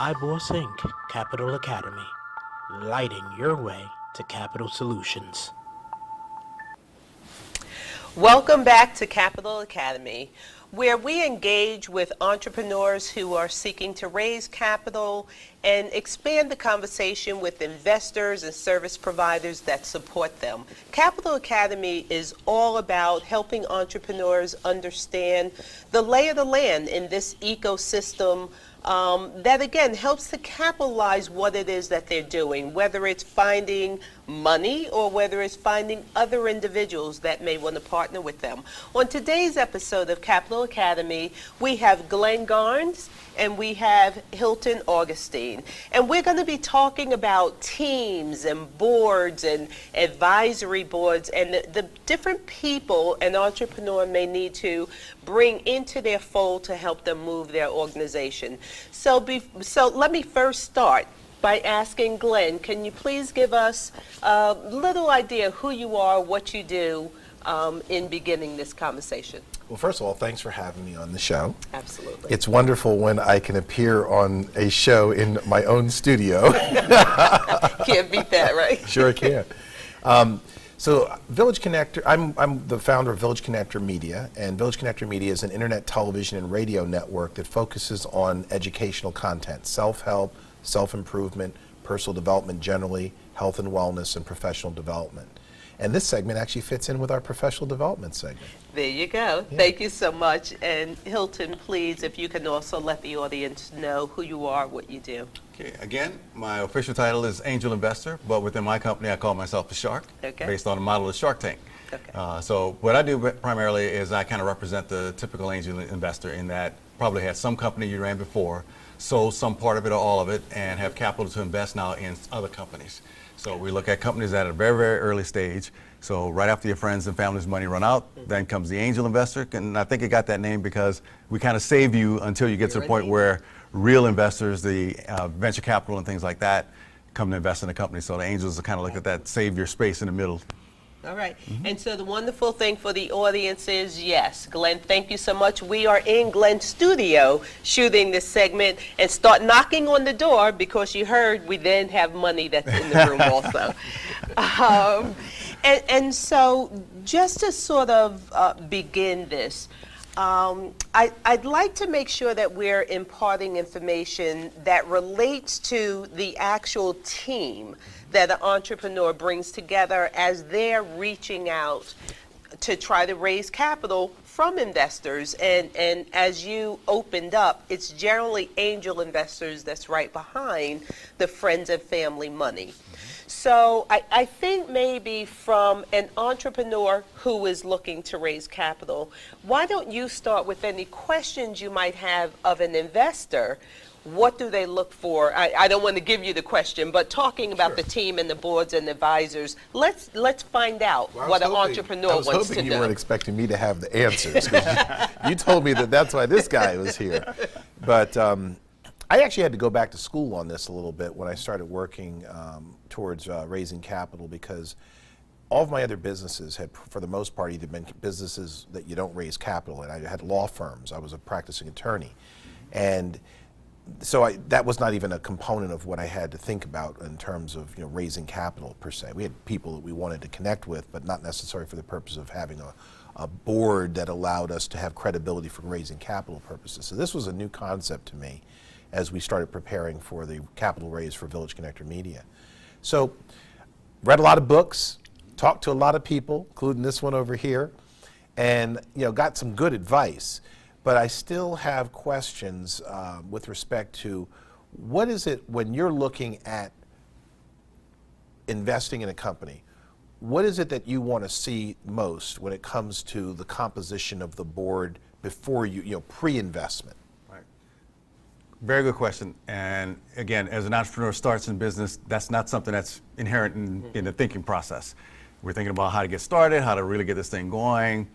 iBOSSinc Capital Academy, lighting your way to capital solutions. Welcome back to Capital Academy, where we engage with entrepreneurs who are seeking to raise capital and expand the conversation with investors and service providers that support them. Capital Academy is all about helping entrepreneurs understand the lay of the land in this ecosystem that again helps to capitalize what it is that they're doing, whether it's finding money or whether it's finding other individuals that may want to partner with them. On today's episode of Capital Academy, we have Glenn Garnes and we have Hilton Augustine. And we're going to be talking about teams and boards and advisory boards and the different people an entrepreneur may need to bring into their fold to help them move their organization. So let me first start by asking Glenn, can you please give us a little idea who you are, what you do in beginning this conversation? Well, first of all, thanks for having me on the show. Absolutely. It's wonderful when I can appear on a show in my own studio. Can't beat that, right? Sure can. So Village Connector, I'm the founder of Village Connector Media, and Village Connector Media is an internet, television, and radio network that focuses on educational content, self-help, self-improvement, personal development generally, health and wellness, and professional development. And this segment actually fits in with our professional development segment. There you go. Yeah. Thank you so much. And Hilton, please, if you can also let the audience know who you are, what you do. Okay, again, my official title is Angel Investor, but within my company I call myself a shark, based on the model of Shark Tank. Okay. So what I do primarily is I kind of represent the typical angel investor in that probably had some company you ran before, sold some part of it or all of it, and have capital to invest now in other companies. So we look at companies at a very, very early stage. So right after your friends and family's money run out, then comes the angel investor. And I think it got that name because we kind of save you until you get to the point where real investors, the venture capital and things like that, come to invest in the company. So the angels are kind of look at that savior space in the middle. All right. And so the wonderful thing for the audience is, yes, Glenn, thank you so much. We are in Glenn's studio shooting this segment, and start knocking on the door because you heard we then have money that's in the room also. And so just to sort of begin this, I'd like to make sure that we're imparting information that relates to the actual team that an entrepreneur brings together as they're reaching out to try to raise capital from investors. And as you opened up, it's generally angel investors that's right behind the friends and family money. So I think maybe from an entrepreneur who is looking to raise capital, why don't you start with any questions you might have of an investor? What do they look for? I don't want to give you the question, but talking about the team and the boards and advisors, let's find out what an entrepreneur wants to know. I was hoping you weren't expecting me to have the answers. You told me that's why this guy was here. But I actually had to go back to school on this a little bit when I started working towards raising capital, because all of my other businesses had, for the most part, either been businesses that you don't raise capital in. I had law firms. I was a practicing attorney. And so that was not even a component of what I had to think about in terms of raising capital per se. We had people that we wanted to connect with, but not necessarily for the purpose of having a board that allowed us to have credibility for raising capital purposes. So this was a new concept to me as we started preparing for the capital raise for Village Connector Media. So read a lot of books, talked to a lot of people, including this one over here, and got some good advice. But I still have questions with respect to what is it when you're looking at investing in a company, what is it that you want to see most when it comes to the composition of the board before pre-investment? Right. Very good question. And again, as an entrepreneur starts in business, that's not something that's inherent in the thinking process. We're thinking about how to get started, how to really get this thing going.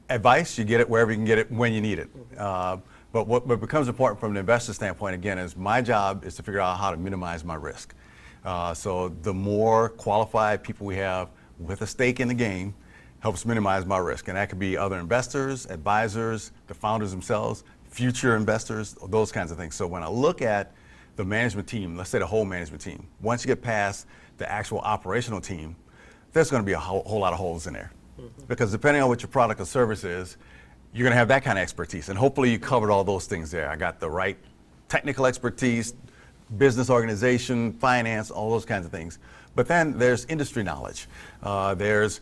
Advice, you get it wherever you can get it when you need it. But what becomes important from an investor standpoint, again, is my job is to figure out how to minimize my risk. So the more qualified people we have with a stake in the game helps minimize my risk. And that could be other investors, advisors, the founders themselves, future investors, those kinds of things. So when I look at the management team, let's say the whole management team, once you get past the actual operational team, there's going to be a whole lot of holes in there. Because depending on what your product or service is, you're going to have that kind of expertise. And hopefully you covered all those things there. I got the right technical expertise, business organization, finance, all those kinds of things. But then there's industry knowledge. There's,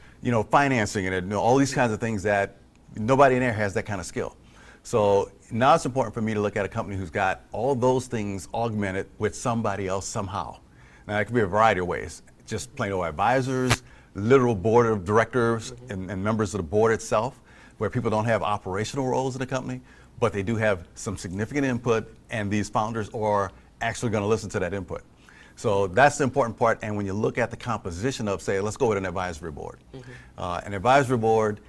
financing and all these kinds of things that nobody in there has that kind of skill. So now it's important for me to look at a company who's got all those things augmented with somebody else somehow. Now it could be a variety of ways. Just plain old advisors, literal board of directors and members of the board itself, where people don't have operational roles in the company, but they do have some significant input, and these founders are actually going to listen to that input. So that's the important part. And when you look at the composition of, say, let's go with an advisory board. An advisory board,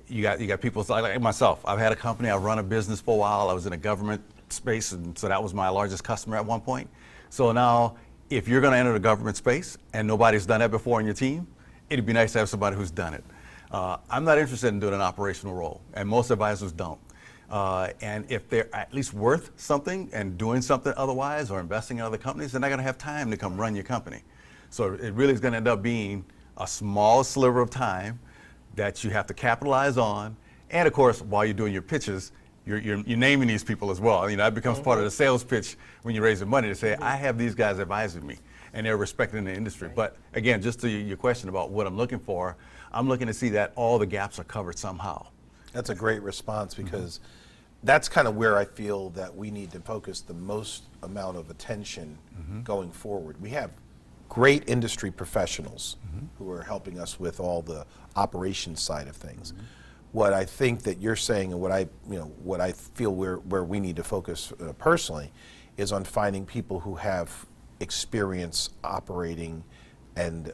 you got people like myself. I've had a company, I run a business for a while. I was in a government space, and so that was my largest customer at one point. So now, if you're going to enter the government space and nobody's done that before in your team, it'd be nice to have somebody who's done it. I'm not interested in doing an operational role, and most advisors don't. And if they're at least worth something and doing something otherwise or investing in other companies, they're not going to have time to come run your company. So it really is going to end up being a small sliver of time that you have to capitalize on. And of course, while you're doing your pitches, you're naming these people as well. That becomes part of the sales pitch when you're raising money to say, I have these guys advising me, and they're respected in the industry. But again, just to your question about what I'm looking for, I'm looking to see that all the gaps are covered somehow. That's a great response, because that's kind of where I feel that we need to focus the most amount of attention going forward. We have great industry professionals who are helping us with all the operations side of things. What I think that you're saying, and what I feel where we need to focus personally, is on finding people who have experience operating and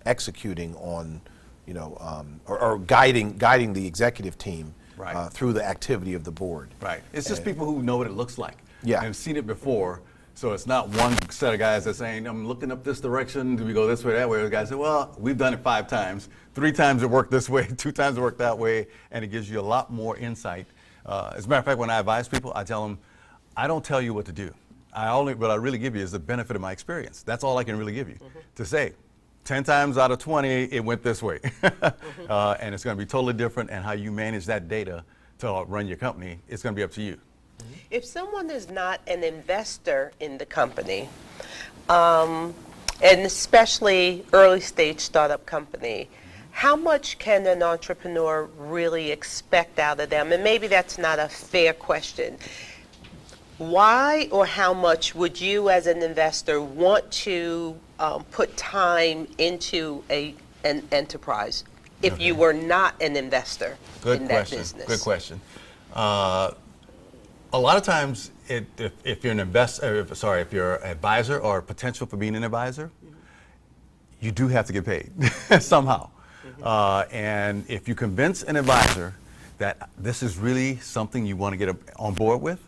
executing on, or guiding the executive team through the activity of the board. Right. It's just people who know what it looks like. Yeah. And have seen it before. So it's not one set of guys that's saying, I'm looking up this direction, do we go this way, that way? The guys say, well, we've done it 5 times. 3 times it worked this way, 2 times it worked that way, and it gives you a lot more insight. As a matter of fact, when I advise people, I tell them, I don't tell you what to do. What I really give you is the benefit of my experience. That's all I can really give you. To say, 10 times out of 20, it went this way. And it's going to be totally different, and how you manage that data to run your company, it's going to be up to you. If someone is not an investor in the company, and especially early stage startup company, how much can an entrepreneur really expect out of them? And maybe that's not a fair question. Why or how much would you as an investor want to put time into an enterprise if you were not an investor in that business? Good question. A lot of times, if you're an investor, if you're an advisor or potential for being an advisor, you do have to get paid somehow. And if you convince an advisor that this is really something you want to get on board with,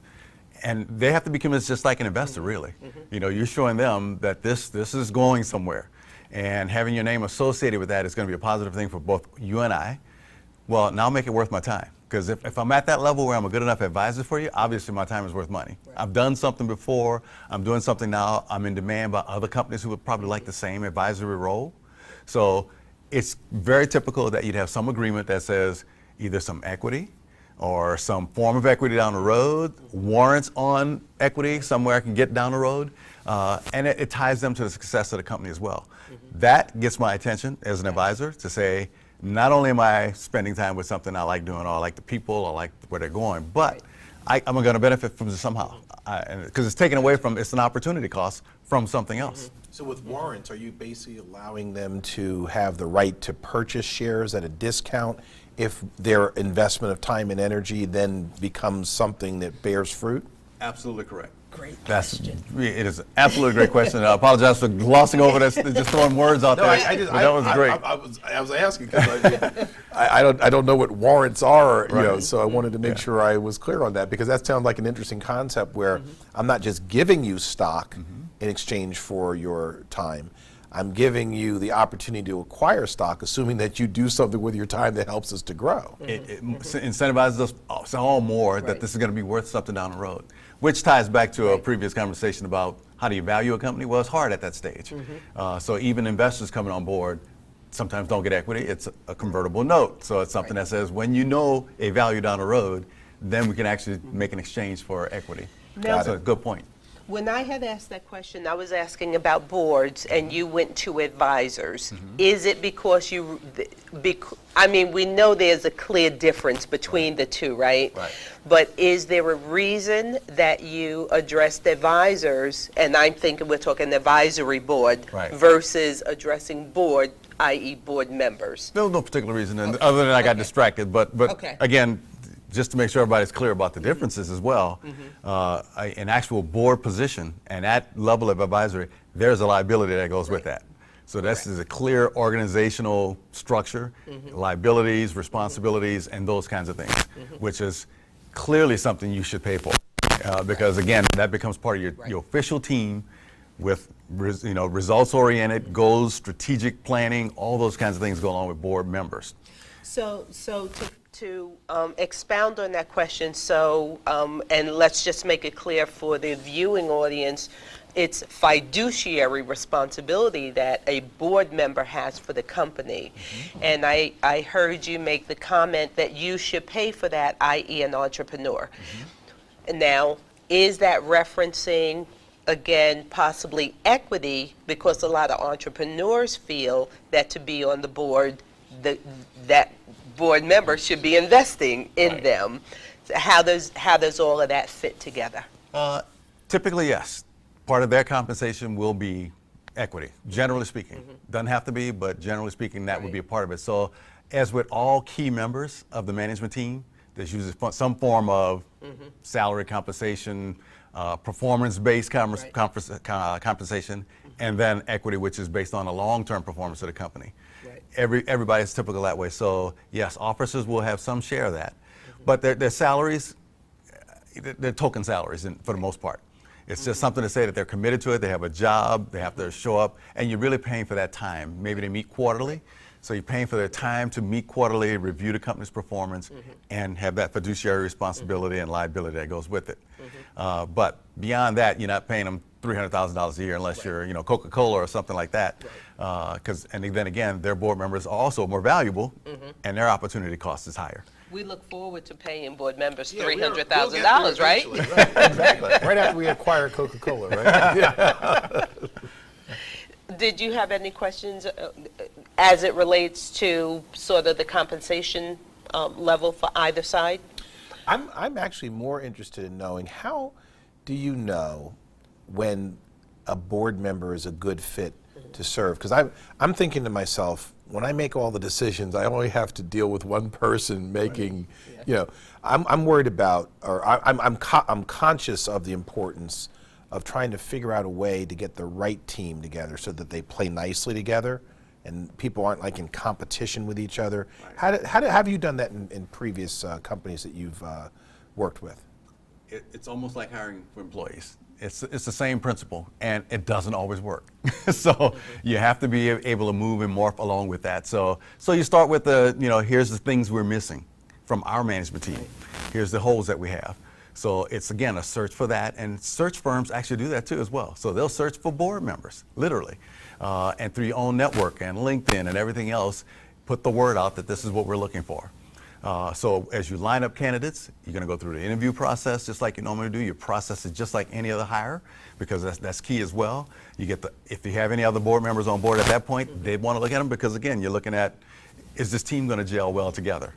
and they have to be convinced just like an investor, really. You're showing them that this is going somewhere, and having your name associated with that is going to be a positive thing for both you and I. Well, now make it worth my time. Because if I'm at that level where I'm a good enough advisor for you, obviously my time is worth money. Right. I've done something before, I'm doing something now, I'm in demand by other companies who would probably like the same advisory role. So it's very typical that you'd have some agreement that says either some equity or some form of equity down the road, warrants on equity somewhere I can get down the road, and it ties them to the success of the company as well. That gets my attention as an advisor to say, not only am I spending time with something I like doing, or I like the people, I like where they're going, but I'm going to benefit from it somehow. Because it's taken away from, it's an opportunity cost from something else. So with warrants, are you basically allowing them to have the right to purchase shares at a discount if their investment of time and energy then becomes something that bears fruit? Absolutely correct. Great question. It is an absolutely great question. I apologize for glossing over this, just throwing words out there. But that was great. I was asking because I don't know what warrants are, so I wanted to make sure I was clear on that, because that sounds like an interesting concept where I'm not just giving you stock in exchange for your time. I'm giving you the opportunity to acquire stock, assuming that you do something with your time that helps us to grow. It incentivizes us all more that this is going to be worth something down the road. which ties back to a previous conversation about how do you value a company? Well, it's hard at that stage. So even investors coming on board sometimes don't get equity. It's a convertible note. So it's something that says when you know a value down the road, then we can actually make an exchange for equity. That's a good point. When I had asked that question, I was asking about boards, and you went to advisors. Is it because I mean, we know there's a clear difference between the two, right? But is there a reason that you addressed advisors, and I'm thinking we're talking advisory board versus addressing board, i.e. board members? No particular reason, other than I got distracted. But again, just to make sure everybody's clear about the differences as well, an actual board position and that level of advisory, there's a liability that goes with that. So this is a clear organizational structure, liabilities, responsibilities, and those kinds of things, which is clearly something you should pay for. Because again, that becomes part of your official team with results-oriented goals, strategic planning, all those kinds of things go along with board members. So to expound on that question, and let's just make it clear for the viewing audience, it's fiduciary responsibility that a board member has for the company. And I heard you make the comment that you should pay for that, i.e. an entrepreneur. Now, is that referencing, again, possibly equity, because a lot of entrepreneurs feel that to be on the board, that board member should be investing in them. How does all of that fit together? Typically, yes. Part of their compensation will be equity, generally speaking. Doesn't have to be, but generally speaking, that would be a part of it. So as with all key members of the management team, there's usually some form of salary compensation, performance-based compensation, and then equity, which is based on the long-term performance of the company. Everybody's typical that way. So yes, officers will have some share of that, but their salaries, they're token salaries for the most part. It's just something to say that they're committed to it. They have a job. They have to show up, and you're really paying for that time. Maybe they meet quarterly, so you're paying for their time to meet quarterly, review the company's performance, and have that fiduciary responsibility and liability that goes with it. But beyond that, you're not paying them $300,000 a year unless you're, Coca-Cola or something like that. And then again, their board members are also more valuable, and their opportunity cost is higher. We look forward to paying board members $300,000, right? Exactly. Right after we acquire Coca-Cola, right? Did you have any questions as it relates to sort of the compensation level for either side? I'm actually more interested in knowing, how do you know when a board member is a good fit to serve? Because I'm thinking to myself, when I make all the decisions, I only have to deal with one person making, I'm worried about, or I'm conscious of the importance of trying to figure out a way to get the right team together so that they play nicely together and people aren't like in competition with each other. How have you done that in previous companies that you've worked with? It's almost like hiring for employees. It's the same principle, and it doesn't always work. So you have to be able to move and morph along with that. So you start with here's the things we're missing from our management team. Here's the holes that we have. So it's, again, a search for that, and search firms actually do that too as well. So they'll search for board members, literally, and through your own network and LinkedIn and everything else, put the word out that this is what we're looking for. So as you line up candidates, you're going to go through the interview process just like you normally do. You process it just like any other hire, because that's key as well. You get if you have any other board members on board at that point, they want to look at them because, again, you're looking at, is this team going to gel well together?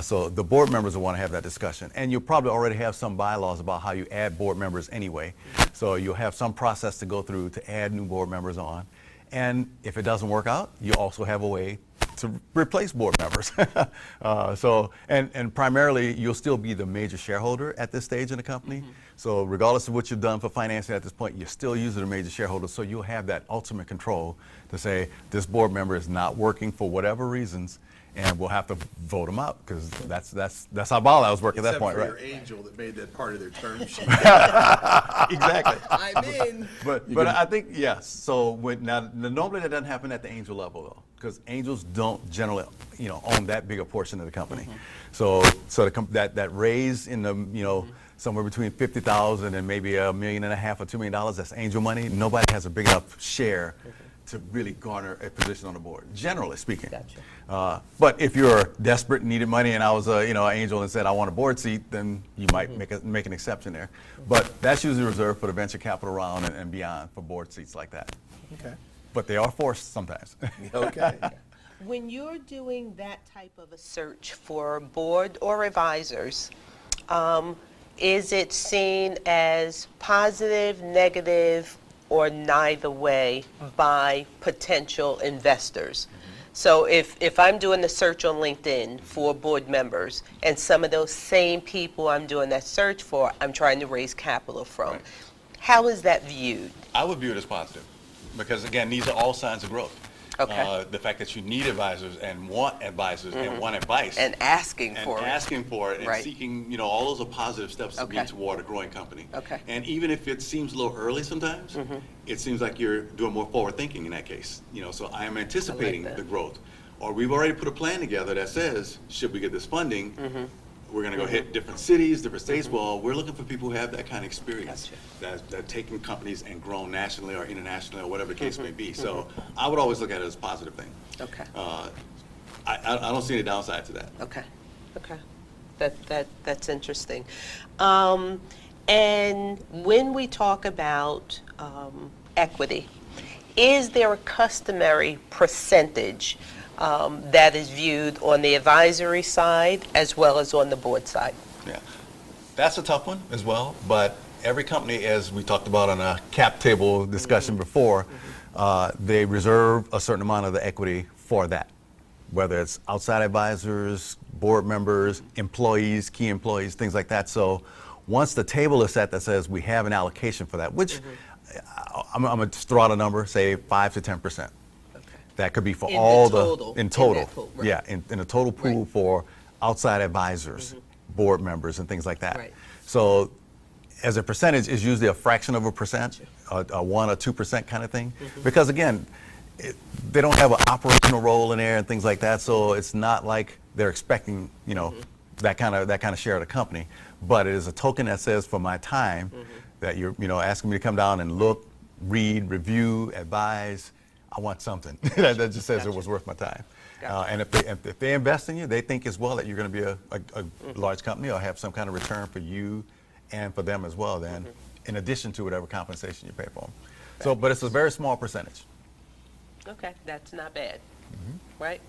So the board members will want to have that discussion. And you'll probably already have some bylaws about how you add board members anyway. So you'll have some process to go through to add new board members on. And if it doesn't work out, you also have a way to replace board members. And primarily, you'll still be the major shareholder at this stage in the company. So regardless of what you've done for financing at this point, you're still using the major shareholder. So you'll have that ultimate control to say, this board member is not working for whatever reasons, and we'll have to vote them out, because that's how bylaws work at that point, right? Except for your angel that made that part of their term sheet. Exactly. I'm in. But I think, yes. So normally that doesn't happen at the angel level, though, because angels don't generally, own that big a portion of the company. So that raise in the, somewhere between 50,000 and maybe $1.5 million or $2 million, that's angel money. Nobody has a big enough share to really garner a position on the board, generally speaking. Gotcha. But if you're desperate and needed money, and I was an angel and said I want a board seat, then you might make an exception there. But that's usually reserved for the venture capital round and beyond for board seats like that. Okay. But they are forced sometimes. Okay. When you're doing that type of a search for board or advisors, is it seen as positive, negative, or neither way by potential investors? So if I'm doing the search on LinkedIn for board members, and some of those same people I'm doing that search for, I'm trying to raise capital from, Right. how is that viewed? I would view it as positive because, again, these are all signs of growth. Okay. The fact that you need advisors and want advisors and want advice. And asking for it. Asking for it and Right. seeking, all those are positive steps to Okay. be toward a growing company. Okay. And even if it seems a little early sometimes, it seems like you're doing more forward thinking in that case. So I am anticipating that. the growth. Or we've already put a plan together that says, should we get this funding, we're going to go hit different cities, different states. Well, we're looking for people who have that kind of experience, that taken companies and grown nationally or internationally or whatever the case may be. So I would always look at it as a positive thing. Okay. I don't see any downside to that. Okay, okay. That's interesting. And when we talk about equity, is there a customary percentage that is viewed on the advisory side as well as on the board side? Yeah, that's a tough one as well. But every company, as we talked about on a cap table discussion before, they reserve a certain amount of the equity for that, whether it's outside advisors, board members, employees, key employees, things like that. So once the table is set that says we have an allocation for that, which I'm going to throw out a number, say 5 to 10%. That could be for In all the total, in in total. that pool, right. Yeah, in a total pool Right. for outside advisors, board members, and things like that. Right. So, as a percentage, is usually a fraction of a percent, a 1 or 2% kind of thing, because again, they don't have an operational role in there and things like that. So it's not like they're expecting, that kind of share of the company. But it is a token that says, for my time, that you're, asking me to come down and look, read, review, advise. I want something that just says it was worth my time. And if they invest in you, they think as well that you're going to be a large company or have some kind of return for you and for them as well, then, in addition to whatever compensation you pay for them. So, but it's a very small percentage. Okay, that's not bad, right?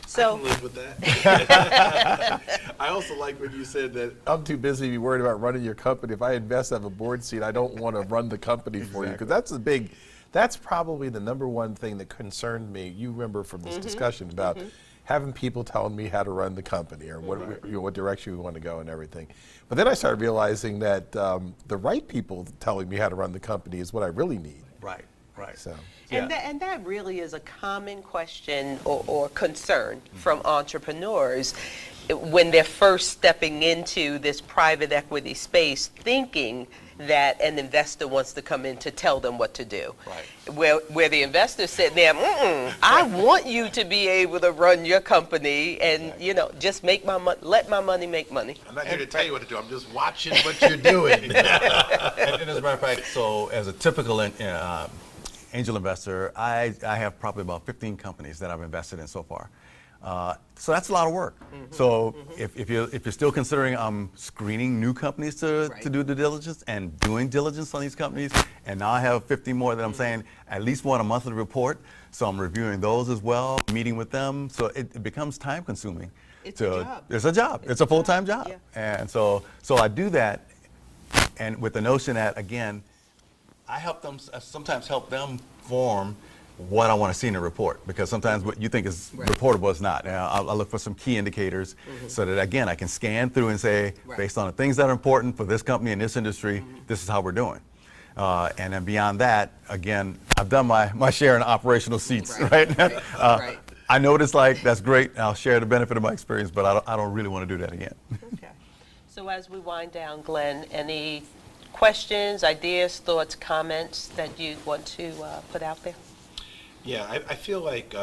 I So, can live with that. I also like when you said that I'm too busy to be worried about running your company. If I invest, I have a board seat, I don't want to run the company for you, because that's probably the number one thing that concerned me. You remember from this discussion about having people telling me how to run the company or what direction we want to go and everything. But then I started realizing that the right people telling me how to run the company is what I really need. Right, right. So. and that really is a common question or concern from entrepreneurs when they're first stepping into this private equity space, thinking that an investor wants to come in to tell them what to do. Right. Where the investor's sitting there, I want you to be able to run your company and, just make my money, let my money make money. I'm not here to tell you what to do. I'm just watching what you're doing. And as a matter of fact, so as a typical angel investor, I have probably about 15 companies that I've invested in so far. So that's a lot of work. So if you're still considering screening new companies to do due diligence and doing diligence on these companies, and now I have 50 more that I'm saying at least want a monthly report, so I'm reviewing those as well, meeting with them, so it becomes time consuming. It's a job. It's a job. It's a full-time job. Yeah. And so I do that, and with the notion that, again, I sometimes help them form what I want to see in a report, because sometimes what you think is reportable is not. I'll look for some key indicators so that, again, I can scan through and say, based on the things that are important for this company in this industry, this is how we're doing. And then beyond that, again, I've done my share in operational seats, right? I know what it's like. That's great. I'll share the benefit of my experience, but I don't really want to do that again. Okay. So as we wind down, Glenn, any questions, ideas, thoughts, comments that you want to put out there? Yeah, I feel like,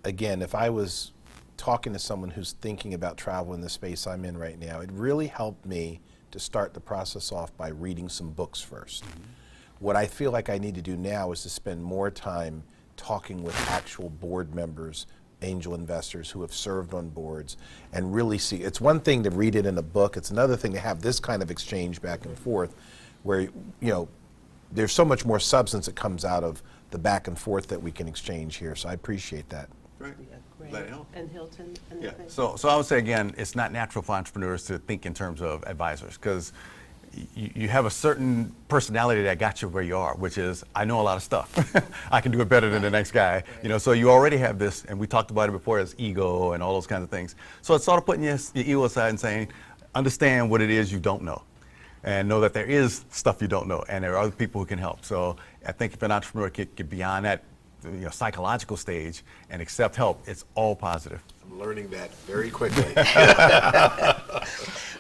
again, if I was talking to someone who's thinking about travel in the space I'm in right now, it really helped me to start the process off by reading some books first. What I feel like I need to do now is to spend more time talking with actual board members, angel investors who have served on boards, and really see. It's one thing to read it in a book, it's another thing to have this kind of exchange back and forth where, there's so much more substance that comes out of the back and forth that we can exchange here, so I appreciate that. Great. Great. Glad to help. And Hilton, Yeah. anything? So I would say again, it's not natural for entrepreneurs to think in terms of advisors because you have a certain personality that got you where you are, which is I know a lot of stuff. I can do it better than the next guy. So you already have this, and we talked about it before as ego and all those kinds of things. So it's sort of putting your ego aside and saying, understand what it is you don't know, and know that there is stuff you don't know, and there are other people who can help. So I think if an entrepreneur can get beyond that psychological stage and accept help, it's all positive. I'm learning that very quickly.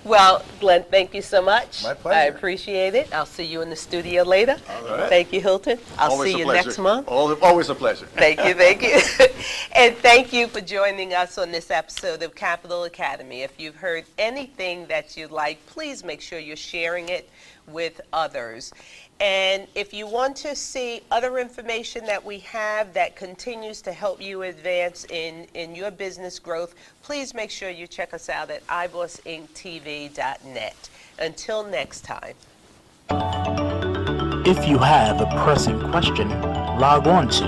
Well, Glenn, thank you so much. My pleasure. I appreciate it. I'll see you in the studio later. All right. Thank you, Hilton. I'll Always see a you pleasure. next month. Always a pleasure. Thank you, thank you. And thank you for joining us on this episode of Capital Academy. If you've heard anything that you like, please make sure you're sharing it with others. And if you want to see other information that we have that continues to help you advance in your business growth, please make sure you check us out at iBOSSincTV.net. Until next time. If you have a pressing question, log on to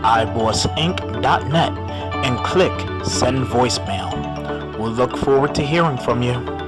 iBOSSinc.net and click Send Voicemail. We'll look forward to hearing from you.